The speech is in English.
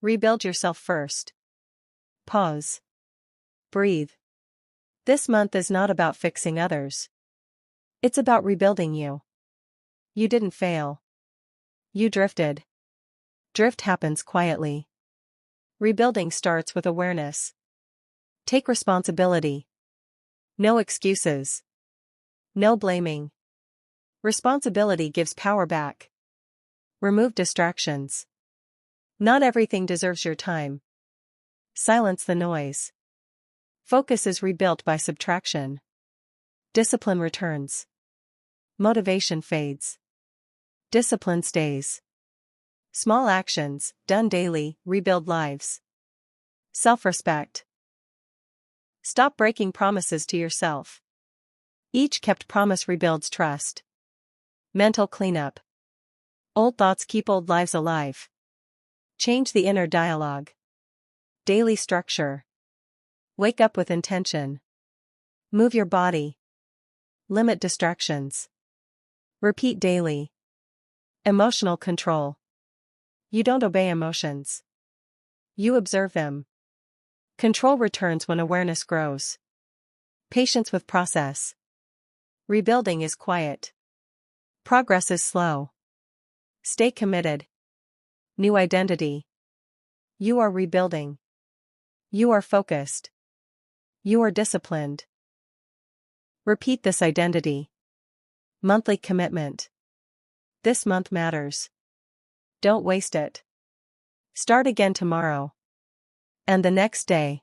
Rebuild yourself first. Pause. Breathe. This month is not about fixing others. It's about rebuilding you. You didn't fail. You drifted. Drift happens quietly. Rebuilding starts with awareness. Take responsibility. No excuses. No blaming. Responsibility gives power back. Remove distractions. Not everything deserves your time. Silence the noise. Focus is rebuilt by subtraction. Discipline returns. Motivation fades. Discipline stays. Small actions, done daily, rebuild lives. Self-respect. Stop breaking promises to yourself. Each kept promise rebuilds trust. Mental cleanup. Old thoughts keep old lives alive. Change the inner dialogue. Daily structure. Wake up with intention. Move your body. Limit distractions. Repeat daily. Emotional control. You don't obey emotions. You observe them. Control returns when awareness grows. Patience with process. Rebuilding is quiet. Progress is slow. Stay committed. New identity. You are rebuilding. You are focused. You are disciplined. Repeat this identity. Monthly commitment. This month matters. Don't waste it. Start again tomorrow. And the next day.